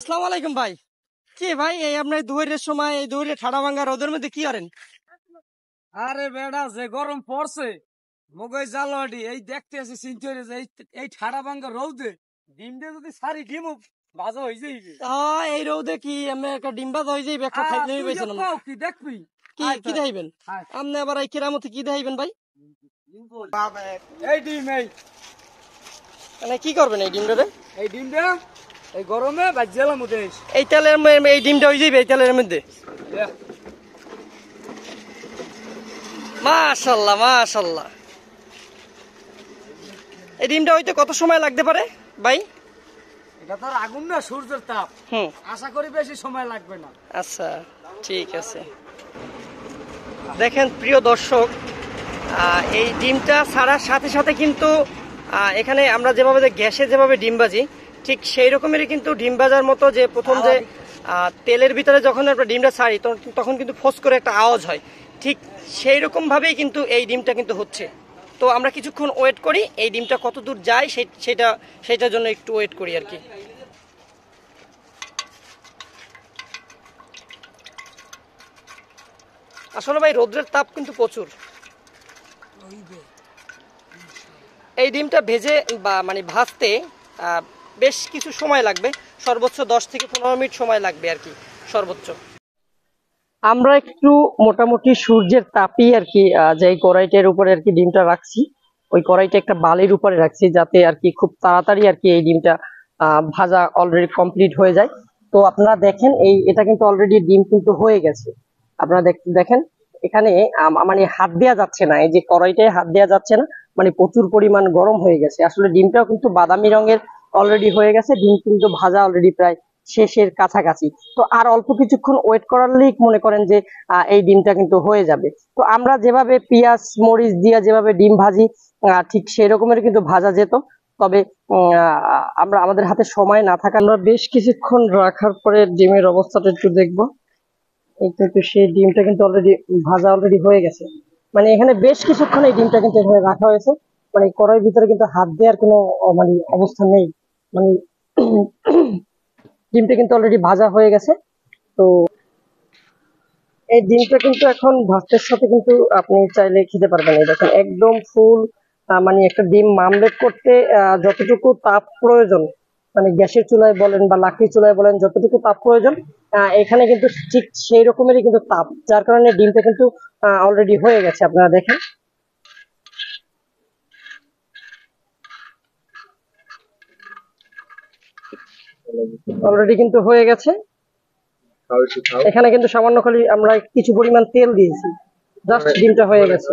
আসসালামু আলাইকুম ভাই। কি ভাই এই আপনার দুপুরের সময় এই দুপুরে ঠাডা ভাঙ্গা রোদের মধ্যে কি করেন? আরে বেড়া যে গরম পড়ছে মগই জালটি এই দেখতে আছি চিন্তা হয়ে যে এই ঠাডা ভাঙ্গা রৌদে ডিম দিয়ে যদি সারি ডিমও ভাজা হয়ে যাইবে। এই রোদে কি আমি একটা ডিম্বাজ হয়ে যাইবে একটা খাইতে তুই পাইছেন না? কি দেখবি কি কি দেখাইবেন আপনি আবার এই কেরামতি কি দেখাইবেন ভাই? এই ডিম মানে কি করবেন এই ডিমটারে? এই ডিম দে এই গরমে বাজ্যালাম মধ্যে এই তেলের এই ডিমটা হয়ে যাইবে এই তেলের মধ্যে? মাশাআল্লাহ মাশাআল্লাহ। এই ডিমটা হইতে কত সময় লাগতে পারে ভাই? এটা তো আগুন না, সূর্যের তাপ। আশা করি বেশি সময় লাগবে না। আচ্ছা ঠিক আছে। দেখেন প্রিয় দর্শক, এই ডিমটা ছাড়ার সাথে সাথে কিন্তু এখানে আমরা যেভাবে গ্যাসে যেভাবে ডিম ভাজি ঠিক সেই রকমেরই কিন্তু ডিম ভাজার মতো যে প্রথম যে তেলের ভিতরে যখন আমরা ডিমটা ছাড়ি তখন কিন্তু ফোঁস করে একটা আওয়াজ হয়, ঠিক সেই রকম ভাবেই কিন্তু এই ডিমটা কিন্তু হচ্ছে। তো আমরা কিছুক্ষণ ওয়েট করি, এই ডিমটা কত দূর যায় সেটার জন্য একটু ওয়েট করি আর কি। আসলে ভাই রোদ্রের তাপ কিন্তু প্রচুর। এই ডিমটা ভেজে বা মানে ভাজতে বেশ কিছু সময় লাগবে, সর্বোচ্চ 10 থেকে 15 মিনিট সময় লাগবে আর কি সর্বোচ্চ। আমরা একটু মোটামুটি সূর্যের তাপই আর কি যে কড়াইটার উপরে আর কি ডিমটা রাখছি, ওই কড়াইটা একটা বালির উপরে রাখছি যাতে আর কি খুব তাড়াতাড়ি আর কি এই ডিমটা ভাজা অলরেডি কমপ্লিট হয়ে যায়। তো আপনারা দেখেন এটা কিন্তু অলরেডি ডিম কিন্তু হয়ে গেছে। আপনারা দেখেন এখানে মানে হাত দেওয়া যাচ্ছে না, এই যে কড়াইটায় হাত দেওয়া যাচ্ছে না, মানে প্রচুর পরিমাণ গরম হয়ে গেছে। আসলে ডিমটাও কিন্তু বাদামি রঙের অলরেডি হয়ে গেছে, ডিম কিন্তু ভাজা অলরেডি প্রায় শেষের কাছাকাছি। তো আর অল্প কিছুক্ষণ ওয়েট করালেই মনে করেন যে এই ডিমটা কিন্তু হয়ে যাবে। তো আমরা যেভাবে পেঁয়াজ মরিচ দিয়ে যেভাবে ডিম ভাজি ঠিক সেই রকমের কিন্তু ভাজা যেত, তবে আমরা আমাদের হাতে সময় না থাকা আমরা বেশ কিছুক্ষণ রাখার পরে ডিমের অবস্থাটা একটু দেখবো। এই কিন্তু সেই ডিমটা কিন্তু অলরেডি ভাজা অলরেডি হয়ে গেছে, মানে এখানে বেশ কিছুক্ষণ এই ডিমটা কিন্তু এখানে রাখা হয়েছে, মানে কড়াইয়ের ভিতরে কিন্তু হাত দেওয়ার কোনো মানে অবস্থা নেই, মানে ডিমটা কিন্তু অলরেডি ভাজা হয়ে গেছে। তো এই ডিমটা কিন্তু এখন ভাতের সাথে কিন্তু আপনি চাইলে খেতে পারবেন। এই দেখেন একদম ফুল, মানে একটা ডিম মামলেট করতে যতটুকু তাপ প্রয়োজন, মানে গ্যাসের চুলায় বলেন বা লাকড়ির চুলায় বলেন যতটুকু তাপ প্রয়োজন, এখানে কিন্তু ঠিক সেই রকমেরই কিন্তু তাপ, যার কারণে ডিমটা কিন্তু অলরেডি হয়ে গেছে। আপনারা দেখেন অলরেডি কিন্তু হয়ে গেছে। এখানে কিন্তু সামান্য খালি আমরা কিছু পরিমাণ তেল দিয়েছি, জাস্ট ডিমটা হয়ে গেছে।